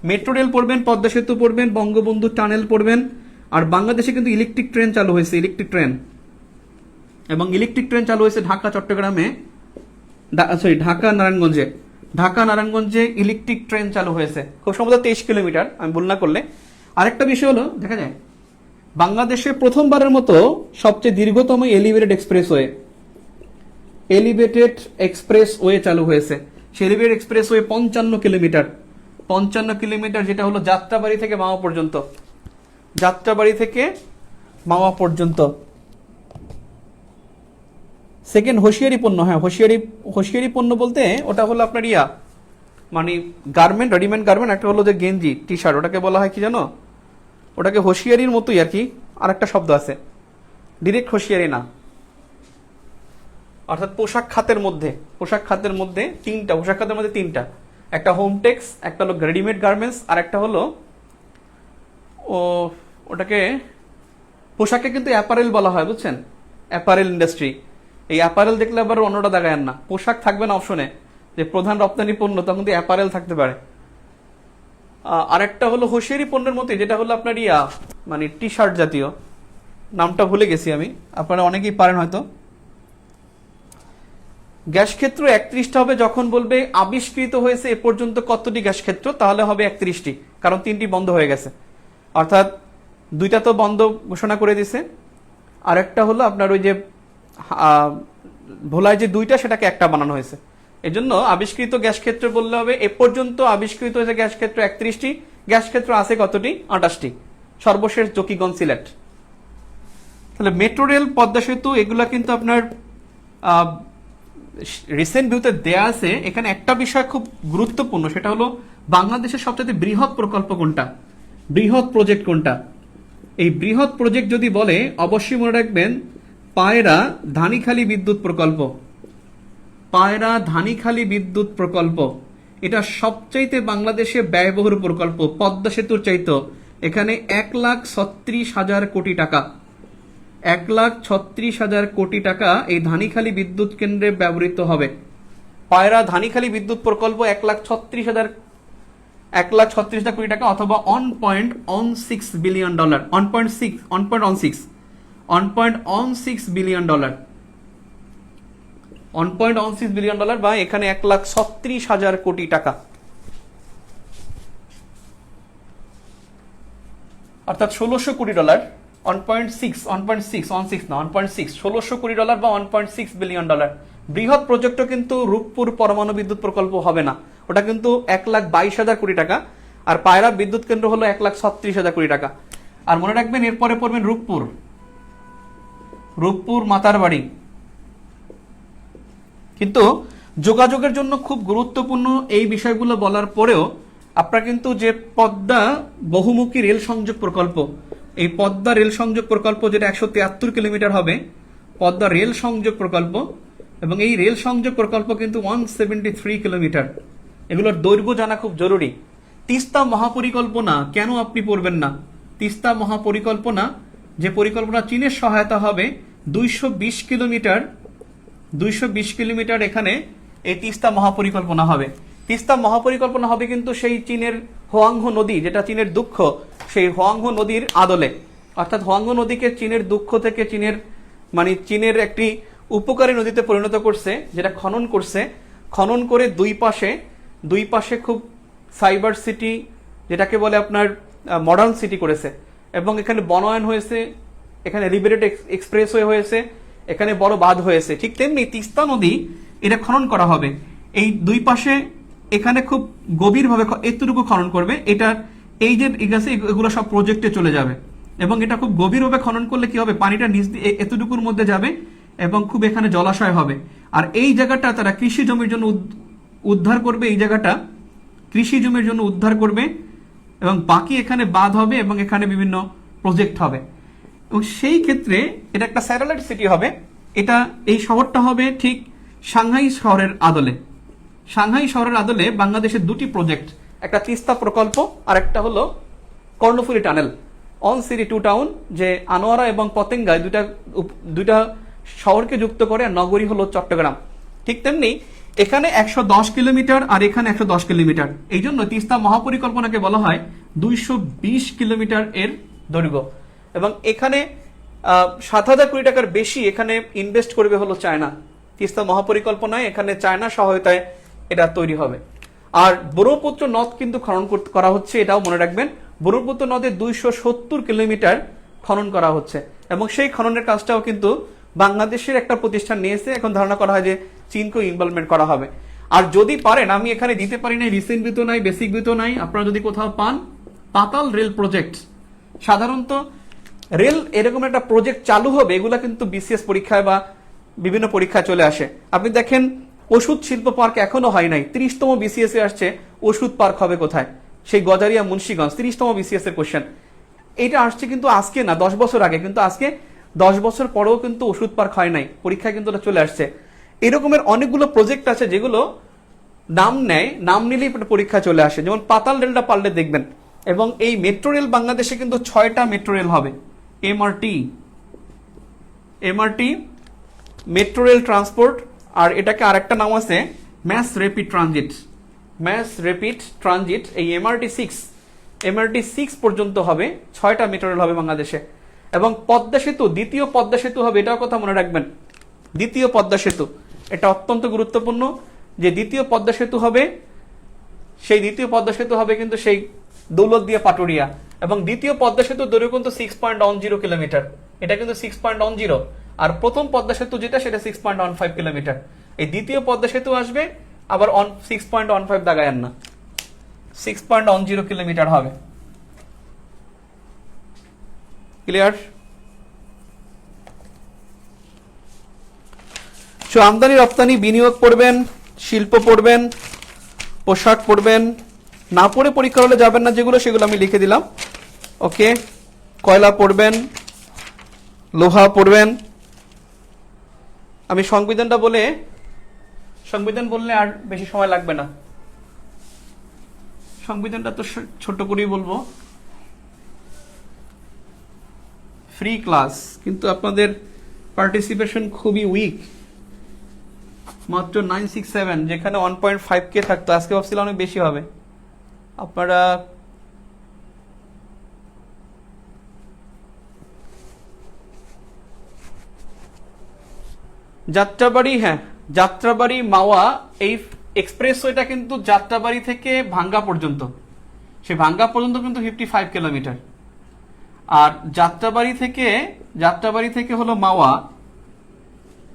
মেট্রো রেল পড়বেন, পদ্মা সেতু পড়বেন, বঙ্গবন্ধু টানেল পড়বেন। আর বাংলাদেশে কিন্তু ইলেকট্রিক ট্রেন চালু হয়েছে, এবং ইলেকট্রিক ট্রেন চালু হয়েছে ঢাকা চট্টগ্রামে, ঢাকা নারায়ণগঞ্জে ইলেকট্রিক ট্রেন চালু হয়েছে, খুব সম্ভবত 23 কিলোমিটার, আমি ভুল না করলে। আরেকটা বিষয় হলো, দেখা যায় বাংলাদেশে প্রথমবারের মতো সবচেয়ে দীর্ঘতম এলিভেটেড এক্সপ্রেসওয়ে চালু হয়েছে। সেই এলিভেটেড এক্সপ্রেসওয়ে 55 কিলোমিটার, যেটা হলো যাত্রাবাড়ি থেকে মাওয়া পর্যন্ত। সেকেন্ড হোশিয়ারি পণ্য, হ্যাঁ হোশিয়ারি পণ্য বলতে ওটা হলো আপনার মানে গার্মেন্ট, রেডিমেড গার্মেন্ট। একটা হলো যে গেঞ্জি টি শার্ট, ওটাকে বলা হয় কি জানো, ওটাকে হোশিয়ারির মতোই আর কি, আর একটা শব্দ আছে, ডিরেক্ট হোশিয়ারি না। অর্থাৎ পোশাক খাতের মধ্যে তিনটা, একটা হোমটেক্স, একটা হলো রেডিমেড গার্মেন্টস, আর একটা হলো ওটাকে পোশাকে কিন্তু অ্যাপারেল বলা হয়, বুঝছেন, অ্যাপারেল ইন্ডাস্ট্রি। এই অ্যাপারেল দেখলে আবার অন্যটা দেখায় না, পোশাক থাকবে না অপশনে, যে প্রধান রপ্তানি পণ্য, তখন কিন্তু অ্যাপারেল থাকতে পারে। আরেকটা হলো হোশিয়ারি পণ্যের মতো, যেটা হলো আপনার মানে টি শার্ট জাতীয়, নামটা ভুলে গেছি আমি, আপনারা অনেকেই পারেন হয়তো। গ্যাস ক্ষেত্র 31টা হবে যখন বলবে আবিষ্কৃত হয়েছে এ পর্যন্ত কতটি গ্যাস ক্ষেত্র, তাহলে হবে 31টি, কারণ 3টি বন্ধ হয়ে গেছে, অর্থাৎ 2টা তো বন্ধ ঘোষণা করে দিছে, আর একটা হলো আপনার ওই যে ভোলায় যে 2টা, সেটাকে একটা বানানো হয়েছে। এই জন্য আবিষ্কৃত গ্যাস ক্ষেত্র বললে হবে এ পর্যন্ত আবিষ্কৃত হয়েছে গ্যাস ক্ষেত্র 31টি, গ্যাস ক্ষেত্র আছে কতটি, 28টি, সর্বশেষ জকিগঞ্জ সিলেট। তাহলে মেট্রো রেল, পদ্মা সেতু, এগুলা কিন্তু আপনার রিসেন্ট ভিউতে দেয়া আছে। এখানে একটা বিষয় খুব গুরুত্বপূর্ণ, সেটা হলো বাংলাদেশের সবচেয়ে বৃহৎ প্রকল্প কোনটা, বৃহৎ প্রজেক্ট কোনটা। এই বৃহৎ প্রজেক্ট যদি বলে, অবশ্যই মনে রাখবেন পায়রা ধানীখালী বিদ্যুৎ প্রকল্প, এটা সবচাইতে বাংলাদেশে ব্যয়বহুল প্রকল্প, পদ্মা সেতুর চাইতে। এখানে 1,36,000 কোটি টাকা, 1,36,000 কোটি টাকা এই ধানীখালী বিদ্যুৎ কেন্দ্রে ব্যবহৃত হবে। পায়রা ধানীখালী বিদ্যুৎ প্রকল্প 1,36,000 কোটি টাকা, অথবা $1.16 billion, 1.16 billion dollar, 1.16 billion dollar, বা এখানে 1,36,000 কোটি টাকা, অর্থাৎ 1,600 কোটি ডলার, 1.6 কোটি ডলার বা 1.6 বিলিয়ন ডলার। বৃহৎ প্রজেক্টও কিন্তু রূপপুর পরমাণু বিদ্যুৎ প্রকল্প হবে না, ওটা কিন্তু 1,22,000 কোটি টাকা, আর পায়রা বিদ্যুৎ কেন্দ্র হলো 1,36,000 কোটি টাকা। আর মনে রাখবেন এরপরে পড়বেন রূপপুর মাতারবাড়ি। কিন্তু যোগাযোগের জন্য খুব গুরুত্বপূর্ণ এই বিষয়গুলো বলার পরেও আপনারা কিন্তু যে পদ্মা বহুমুখী রেল সংযোগ প্রকল্প, এই পদ্মা রেল সংযোগ প্রকল্প যেটা 173 কিলোমিটার হবে, পদ্মা রেল সংযোগ প্রকল্প, এবং এই রেল সংযোগ প্রকল্প কিন্তু 173 কিলোমিটার, এগুলোর দৈর্ঘ্য জানা খুব জরুরি। তিস্তা মহাপরিকল্পনা কেন আপনি পড়বেন না, তিস্তা মহাপরিকল্পনা, যে পরিকল্পনা চীনের সহায়তা হবে 220 কিলোমিটার, এখানে এই তিস্তা মহাপরিকল্পনা হবে। তিস্তা মহাপরিকল্পনা হবে কিন্তু সেই চীনের হোয়াংহো নদী, যেটা চীনের দুঃখ, সেই হোয়াংহো নদীর আদলে, অর্থাৎ হোয়াংহো নদীকে চীনের দুঃখ থেকে চীনের একটি উপকারী নদীতে পরিণত করছে, যেটা খনন করে দুই পাশে খুব সাইবার সিটি, যেটাকে বলে আপনার মডার্ন সিটি করেছে, এবং এখানে বনায়ন হয়েছে, এখানে এলিভেটেড এক্সপ্রেসওয়ে হয়েছে, এখানে বড় বাঁধ হয়েছে। ঠিক তেমনি তিস্তা নদী এটা খনন করা হবে, এই দুই পাশে এখানে খুব গভীরভাবে এতটুকু খনন করবে, এটা এই যে এগুলো সব প্রজেক্টে চলে যাবে, এবং এটা খুব গভীরভাবে খনন করলে কি হবে, পানিটা নিচ দিয়ে এতটুকুর মধ্যে যাবে, এবং খুব এখানে জলাশয় হবে। আর এই জায়গাটা তারা কৃষি জমির জন্য উদ্ধার করবে, এই জায়গাটা কৃষি জমির জন্য উদ্ধার করবে, এবং বাকি এখানে বাঁধ হবে এবং এখানে বিভিন্ন প্রজেক্ট হবে। এবং সেই ক্ষেত্রে এটা একটা স্যাটেলাইট সিটি হবে। এটা এই শহরটা হবে ঠিক সাংহাই শহরের আদলে। সাংহাই শহরের আদলে বাংলাদেশের দুটি প্রজেক্ট, একটা তিস্তা প্রকল্প আর একটা হলো Karnaphuli tunnel one city two town, যে আনোয়ারা এবং পতেঙ্গায় দুইটা শহরকে যুক্ত করে, আর নগরী হলো চট্টগ্রাম। ঠিক তেমনি এখানে 110 কিলোমিটার আর এখানে 110 কিলোমিটার, এই জন্য তিস্তা মহাপরিকল্পনাকে বলা হয় 220 কিলোমিটার এর দৈর্ঘ্য। এবং এখানে 7,000 কোটি টাকার বেশি এখানে ইনভেস্ট করবে হলো চায়না। তিস্তা মহাপরিকল্পনায় এখানে চায়না সহায়তায় এটা তৈরি হবে। আর ব্রহ্মপুত্র নদ কিন্তু খনন করা হচ্ছে, এটাও মনে রাখবেন। ব্রহ্মপুত্র নদে 270 কিলোমিটার খনন করা হচ্ছে এবং সেই খননের কাজটাও কিন্তু বাংলাদেশের একটা প্রতিষ্ঠান নিয়েছে। এখন ধারণা করা হয় যে চীনকেও ইনভলভমেন্ট করা হবে। আর যদি পারেন, আমি এখানে দিতে পারি নাই, রিসেন্ট বিতো নাই, বেসিক বিতো নাই, আপনারা যদি কোথাও পান পাতাল রেল প্রজেক্ট, সাধারণত রেল এরকম একটা প্রজেক্ট চালু হবে, এগুলা কিন্তু বিসিএস পরীক্ষায় বা বিভিন্ন পরীক্ষায় চলে আসে। আপনি দেখেন ওষুধ শিল্প পার্ক এখনো হয় নাই, 30তম বিসিএস এ আসছে ওষুধ পার্ক হবে কোথায়, সেই গজারিয়া মুন্সিগঞ্জ, 30তম বিসিএস এর কোশ্চেন। এটা আসছে কিন্তু আজকে না, 10 বছর আগে, কিন্তু আজকে 10 বছর পরেও কিন্তু ওষুধ পার্ক হয় নাই, পরীক্ষায় কিন্তু চলে আসছে। এরকমের অনেকগুলো প্রজেক্ট আছে যেগুলো নাম নেয়, নাম নিলেই পরীক্ষায় চলে আসে। যেমন পাতাল রেলটা পারলে দেখবেন। এবং এই মেট্রো রেল বাংলাদেশে কিন্তু 6টা মেট্রো রেল হবে। এমআরটি মেট্রো রেল ট্রান্সপোর্ট, আর এটাকে আরেকটা নাম আছে ম্যাস র্যাপিড ট্রানজিট। এই এমআরটি 6 পর্যন্ত হবে, 6টা মেট্রো রেল হবে বাংলাদেশে। এবং পদ্মা সেতু, দ্বিতীয় পদ্মা সেতু হবে, এটাও কথা মনে রাখবেন। দ্বিতীয় পদ্মা সেতু এটা অত্যন্ত গুরুত্বপূর্ণ, যে দ্বিতীয় পদ্মা সেতু হবে, সেই দ্বিতীয় পদ্মা সেতু হবে কিন্তু সেই দৌলতদিয়া পাটুরিয়া। এবং দ্বিতীয় পদ্মা সেতু দৈর্ঘ্য কিন্তু 6.10 কিলোমিটার, এটা কিন্তু 6.10। আর প্রথম পদ্মা সেতু যেটা, সেটা 6.15 কিলোমিটার। এই দ্বিতীয় পদ্মা সেতু আসবে, আবার 6.15 দাগায়েন না, 6.10 কিলোমিটার হবে। ক্লিয়ার? আমদানি রপ্তানি, বিনিয়োগ পড়বেন, শিল্প পড়বেন, পোশাক পড়বেন, না পড়ে পরীক্ষা হলে যাবেন না যেগুলো, সেগুলো আমি লিখে দিলাম। ওকে, কয়লা পড়বেন, লোহা পড়বেন। আমি সংবিধান বললে আর বেশি সময় লাগবে না, সংবিধানটা তো ছোট করেই বলবো। ফ্রি ক্লাস, কিন্তু আপনাদের পার্টিসিপেশন খুবই উইক, মাত্র 967, যেখানে 1.5K থাকতো, আজকে ভাবছিলাম অনেক বেশি হবে। আপনারা যাত্রাবাড়ি, হ্যাঁ যাত্রাবাড়ি মাওয়া, এই এক্সপ্রেসওয়েটা কিন্তু যাত্রাবাড়ি থেকে ভাঙ্গা পর্যন্ত, সে ভাঙ্গা পর্যন্ত কিন্তু 55 কিলোমিটার। আর যাত্রাবাড়ি থেকে হলো মাওয়া,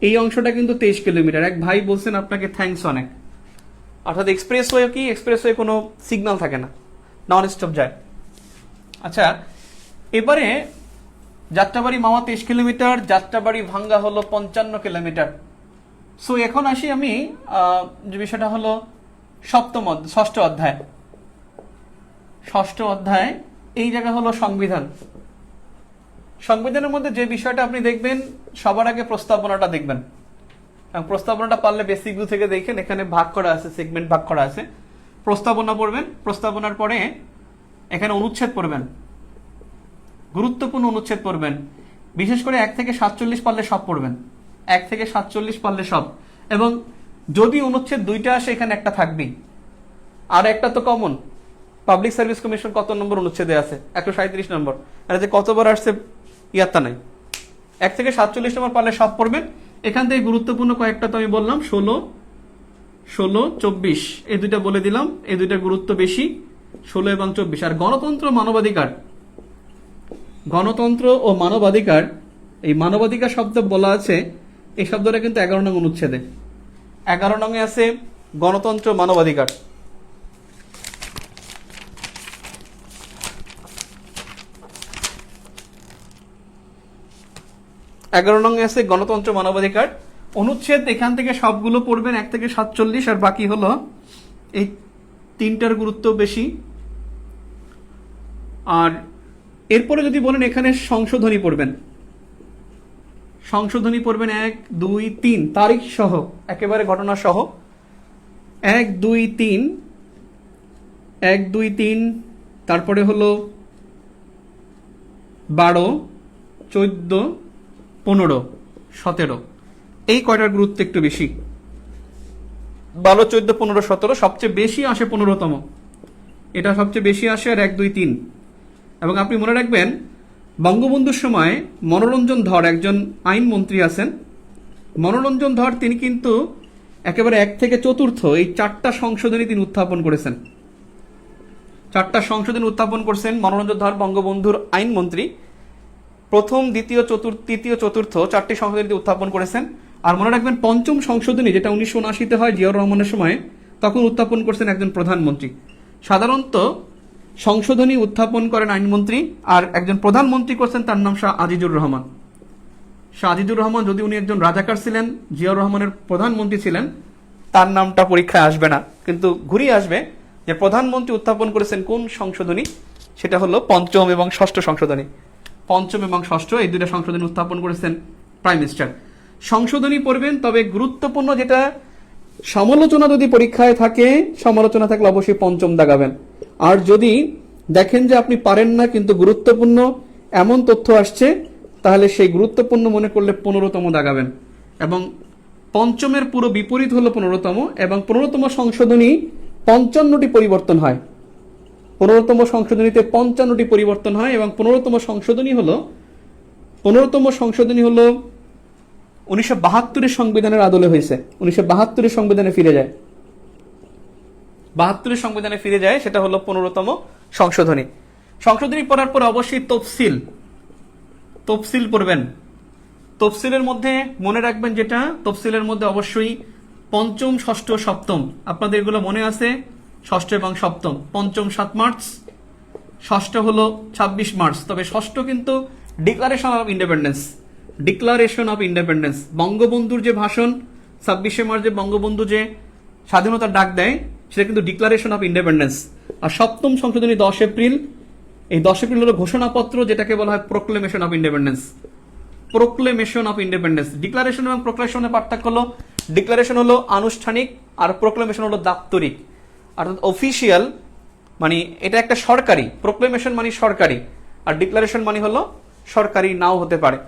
এই অংশটা কিন্তু 23 কিলোমিটার। এক ভাই বলছেন আপনাকে থ্যাঙ্কস অনেক। অর্থাৎ এক্সপ্রেসওয়ে কি, এক্সপ্রেসওয়ে কোনো সিগন্যাল থাকে না, নন স্টপ যায়। আচ্ছা, এবারে যাত্রাবাড়ি মাওয়া 23 কিলোমিটার, যাত্রাবাড়ি ভাঙ্গা হলো 55 কিলোমিটার। সো এখন আসি আমি যে বিষয়টা হলো ষষ্ঠ অধ্যায়, এই জায়গা হলো সংবিধান। সংবিধানের মধ্যে যে বিষয়টা আপনি দেখবেন, সবার আগে প্রস্তাবনাটা দেখবেন। প্রস্তাবনাটা পারলে বেসিক ভিউ থেকে দেখেন, এখানে ভাগ করা আছে, সেগমেন্ট ভাগ করা আছে। প্রস্তাবনা পড়বেন, প্রস্তাবনার পরে এখানে অনুচ্ছেদ পড়বেন, গুরুত্বপূর্ণ অনুচ্ছেদ পড়বেন। বিশেষ করে 1 থেকে 47 পারলে সব পড়বেন, 1 থেকে 47 পারলে সব। এবং যদি অনুচ্ছেদ 2টা আসে, এখানে একটা থাকবেই। আর একটা তো কমন, পাবলিক সার্ভিস কমিশন কত নম্বর অনুচ্ছেদে আছে, 137 নম্বর। আর যে কতবার আসছে ইয়াত্তা নাই। 1 থেকে 47 নম্বর পারলে সব পড়বেন। এখান থেকে গুরুত্বপূর্ণ কয়েকটা তো আমি বললাম, 16, 24, এই দুইটা বলে দিলাম, এই দুইটা গুরুত্ব বেশি, 16 এবং 24। আর গণতন্ত্র ও মানবাধিকার, এই মানবাধিকার শব্দ বলা আছে, এই শব্দটা কিন্তু 11 নং অনুচ্ছেদে, 11 নং এ আছে গণতন্ত্র মানবাধিকার। গণতন্ত্র মানবাধিকার অনুচ্ছেদ। এখান থেকে সবগুলো পড়বেন, 1 থেকে 47, আর বাকি হলো এই 3টার গুরুত্ব বেশি, আর এরপরে যদি বলেন এখানে সংশোধনী পড়বেন, সংশোধনী পড়বেন 1, 2, 3 তারিখ সহ, একেবারে ঘটনা সহ। 1, 2, 3, 1, 2, 3, তারপরে হলো 12, 14, 15, 17, এই কয়টার গুরুত্ব একটু বেশি। 12, 14, 15, 17, সবচেয়ে বেশি আসে 15তম, এটা সবচেয়ে বেশি আসে। আর 1, 2, 3, এবং আপনি মনে রাখবেন বঙ্গবন্ধুর সময় মনোরঞ্জন ধর একজন আইনমন্ত্রী আছেন। মনোরঞ্জন ধর তিনি কিন্তু একেবারে 1 থেকে 4 এই 4টা সংশোধনী তিনি উত্থাপন করেছেন। 4টা সংশোধনী উত্থাপন করছেন মনোরঞ্জন ধর, বঙ্গবন্ধুর আইনমন্ত্রী। প্রথম, দ্বিতীয়, তৃতীয়, চতুর্থ 4টি সংশোধনী উত্থাপন করেছেন। আর মনে রাখবেন পঞ্চম সংশোধনী, যেটা 1979-তে হয় জিয়াউর রহমানের সময়, তখন উত্থাপন করছেন একজন প্রধানমন্ত্রী। সাধারণত সংশোধনী উত্থাপন করেন আইনমন্ত্রী, আর একজন প্রধানমন্ত্রী করছেন, তার নাম শাহ আজিজুর রহমান। শাহ আজিজুর রহমান, যদি উনি একজন রাজাকার ছিলেন, জিয়াউর রহমানের প্রধানমন্ত্রী ছিলেন, তার নামটা পরীক্ষায় আসবে না, কিন্তু ঘুরিয়ে আসবে যে প্রধানমন্ত্রী উত্থাপন করেছেন কোন সংশোধনী, সেটা হলো পঞ্চম এবং ষষ্ঠ সংশোধনী। পঞ্চম এবং ষষ্ঠ এই দুইটা সংশোধনী উত্থাপন করেছেন প্রাইম মিনিস্টার। সংশোধনী পড়বেন, তবে গুরুত্বপূর্ণ যেটা সমালোচনা যদি পরীক্ষায় থাকে, সমালোচনা থাকলে অবশ্যই পঞ্চম দাগাবেন। আর যদি দেখেন যে আপনি পারেন না কিন্তু গুরুত্বপূর্ণ এমন তথ্য আসছে, তাহলে সেই গুরুত্বপূর্ণ মনে করলে 15তম দাগাবেন। এবং পঞ্চমের পুরো বিপরীত হলো 15তম, এবং 15তম সংশোধনী 55টি পরিবর্তন হয়। 15তম সংশোধনীতে 55টি পরিবর্তন হয়, এবং 15তম সংশোধনী হলো 1972-এর সংবিধানের আদলে হয়েছে। 1972-এর সংবিধানে ফিরে যায়, 72-এর সংবিধানে ফিরে যায়, সেটা হলো 15তম সংশোধনী। সংশোধনী পড়ার পর অবশ্যই তফসিল পড়বেন। তফসিলের মধ্যে মনে রাখবেন, যেটা তফসিলের মধ্যে অবশ্যই পঞ্চম, ষষ্ঠ, সপ্তম, আপনাদের এগুলো মনে আছে, ষষ্ঠ এবং সপ্তম। পঞ্চম 7 মার্চ, ষষ্ঠ হলো 26 মার্চ। তবে ষষ্ঠ কিন্তু declaration of independence, declaration of independence, বঙ্গবন্ধুর যে ভাষণ 26শে মার্চে বঙ্গবন্ধু যে স্বাধীনতার ডাক দেয়, সেটা কিন্তু ডিক্লারেশন অফ ইন্ডিপেন্ডেন্স। আর সপ্তম সংশোধনী 10 এপ্রিল। এই 10 এপ্রিল হলো ঘোষণাপত্র, যেটাকে বলা হয় proclamation of independence. Proclamation of independence, declaration এবং প্রোক্লেমেশনের পার্থক্য হলো, ডিক্লারেশন হলো আনুষ্ঠানিক, আর প্রোক্লেমেশন হলো দাপ্তরিক, অর্থাৎ অফিসিয়াল, মানে এটা একটা সরকারি। প্রোক্লেমেশন মানে সরকারি, আর ডিক্লারেশন মানে হলো সরকারি নাও হতে পারে।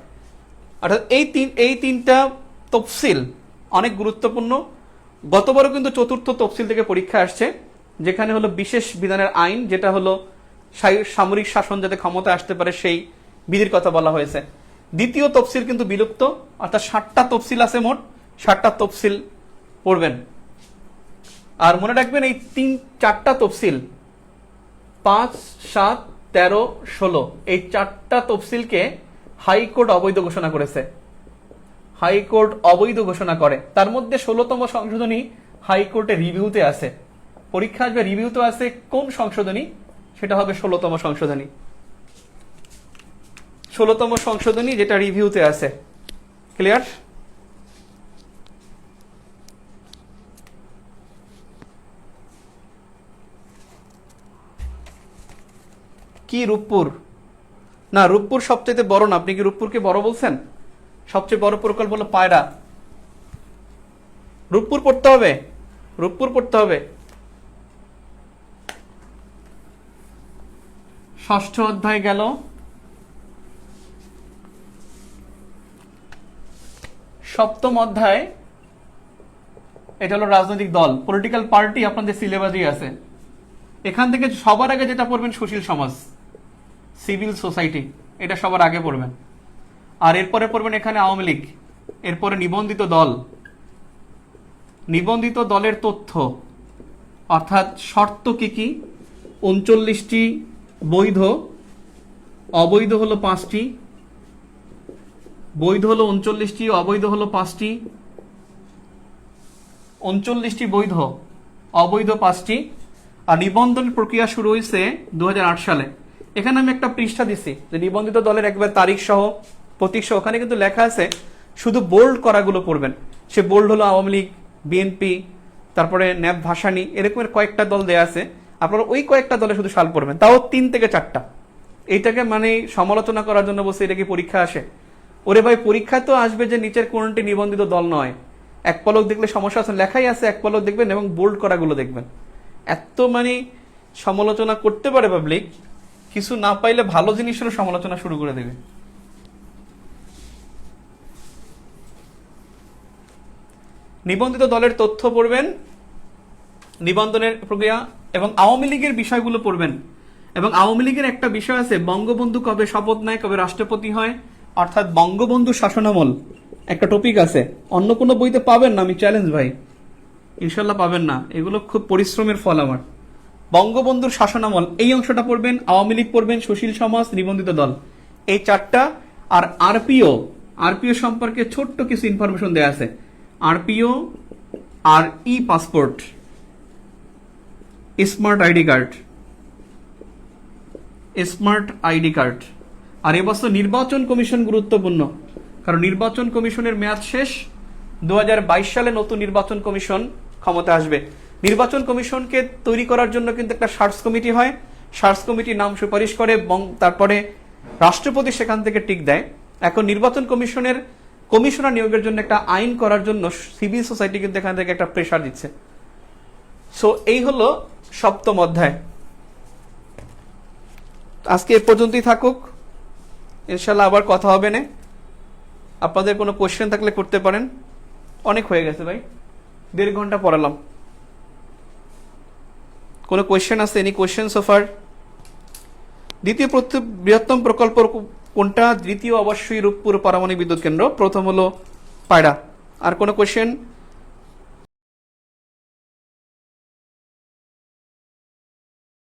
অর্থাৎ এই তিনটা তফসিল অনেক গুরুত্বপূর্ণ। গতবারও কিন্তু চতুর্থ তফসিল থেকে পরীক্ষা আসছে, যেখানে হলো বিশেষ বিধানের আইন, যেটা হলো সামরিক শাসন যাতে ক্ষমতা আসতে পারে সেই বিধির কথা বলা হয়েছে। দ্বিতীয় তফসিল কিন্তু বিলুপ্ত, অর্থাৎ 7টা তফসিল আছে মোট, 7টা তফসিল পড়বেন। আর মনে রাখবেন এই 4টা তফসিল 5, 7, 13, 16 এই 4টা তফসিলকে হাইকোর্ট অবৈধ ঘোষণা করেছে। হাইকোর্ট অবৈধ ঘোষণা করে। তার মধ্যে 16তম সংশোধনী হাইকোর্টে রিভিউতে আছে, পরীক্ষা আসবে, রিভিউতে আছে কোন সংশোধনী, সেটা হবে 16তম সংশোধনী। 16তম সংশোধনী যেটা রিভিউতে আছে। ক্লিয়ার? কি রূপপুর? না, রূপপুর সবচেয়ে বড় না। আপনি কি রূপপুরকে বড় বলছেন? সবচেয়ে বড় প্রকল্প হলো পায়রা। রূপপুর পড়তে হবে, রূপপুর পড়তে হবে। ষষ্ঠ অধ্যায় গেল। সপ্তম অধ্যায়, এটা হলো রাজনৈতিক দল, পলিটিক্যাল পার্টি, আপনাদের সিলেবাসই আছে। এখান থেকে সবার আগে যেটা পড়বেন সুশীল সমাজ, সিভিল সোসাইটি, এটা সবার আগে পড়বেন। আর এরপরে পড়বেন এখানে আওয়ামী লীগ, এরপরে নিবন্ধিত দল, নিবন্ধিত দলের তথ্য, অর্থাৎ শর্ত কি কি, 39টি বৈধ, অবৈধ হলো 5টি, বৈধ হলো 39টি, অবৈধ হলো 5টি, 39টি বৈধ, অবৈধ 5টি। আর নিবন্ধন প্রক্রিয়া শুরু হয়েছে 2008 সালে। এখানে আমি একটা পৃষ্ঠা দিছি যে নিবন্ধিত দলের একবার তারিখ সহ, প্রতীক সহ, ওখানে কিন্তু লেখা আছে, শুধু বোল্ড করাগুলো পড়বেন। সে বোল্ড হলো আওয়ামী লীগ, বিএনপি, তারপরে ন্যাপ, ভাসানী, এরকমের কয়েকটা দল দেয়া আছে। আপনারা ওই কয়েকটা দলে শুধু সাল পড়বেন, তাও 3 থেকে 4টা, এইটাকে মানে সমালোচনা করার জন্য বলছে এটা কি পরীক্ষা আসে? ওরে ভাই, পরীক্ষা তো আসবে যে নিচের কোনটি নিবন্ধিত দল নয়। এক পলক দেখলে সমস্যা আছে, লেখাই আছে, এক পলক দেখবেন এবং বোল্ড করাগুলো দেখবেন। এত মানে সমালোচনা করতে পারে পাবলিক, কিছু না পাইলে ভালো জিনিসেরও সমালোচনা শুরু করে দেবে। নিবন্ধিত দলের তথ্য পড়বেন, নিবন্ধনের প্রক্রিয়া এবং আওয়ামী লীগের বিষয়গুলো পড়বেন। এবং আওয়ামী লীগের একটা বিষয় আছে, বঙ্গবন্ধু কবে শপথ নেয়, কবে রাষ্ট্রপতি হয়, অর্থাৎ বঙ্গবন্ধু শাসনামল একটা টপিক আছে। অন্য কোনো বইতে পাবেন না, আমি চ্যালেঞ্জ ভাই, ইনশাল্লাহ পাবেন না। এগুলো খুব পরিশ্রমের ফল আমার। বঙ্গবন্ধুর শাসনামল এই অংশটা পড়বেন, আওয়ামী লীগ পড়বেন, সুশীল সমাজ, নিবন্ধিত দল, এই চারটা। আর আরপিও, আরপিও সম্পর্কে ছোট্ট কিছু ইনফরমেশন দেয়া আছে। আরপিও আর e passport, smart ID card, smart ID card. আর এবছর নির্বাচন কমিশন গুরুত্বপূর্ণ, কারণ নির্বাচন কমিশনের মেয়াদ শেষ। 2022 সালে নতুন নির্বাচন কমিশন ক্ষমতা আসবে। নির্বাচন কমিশনকে তৈরি করার জন্য কিন্তু একটা সার্চ কমিটি হয়, সার্চ কমিটি নাম সুপারিশ করে এবং তারপরে রাষ্ট্রপতি সেখান থেকে টিক দেয়। এখন নির্বাচন কমিশনের কমিশনার নিয়োগের জন্য একটা আইন করার জন্য সিভিল সোসাইটি কিন্তু এখান থেকে একটা প্রেশার দিচ্ছে। সো এই হলো সপ্তম অধ্যায়। আজকে এ পর্যন্তই থাকুক, ইনশাল্লাহ আবার কথা হবে না। আপনাদের কোনো কোয়েশ্চেন থাকলে করতে পারেন। অনেক হয়ে গেছে ভাই, 1.5 ঘন্টা পড়ালাম। কোনো কোয়েশ্চেন আছে? এনি কোয়েশ্চেন সোফার? দ্বিতীয় বৃহত্তম প্রকল্প কোনটা? দ্বিতীয় অবশ্যই রূপপুর পারমাণবিক বিদ্যুৎ কেন্দ্র, প্রথম হলো পায়রা। আর কোনো কোয়েশ্চেন?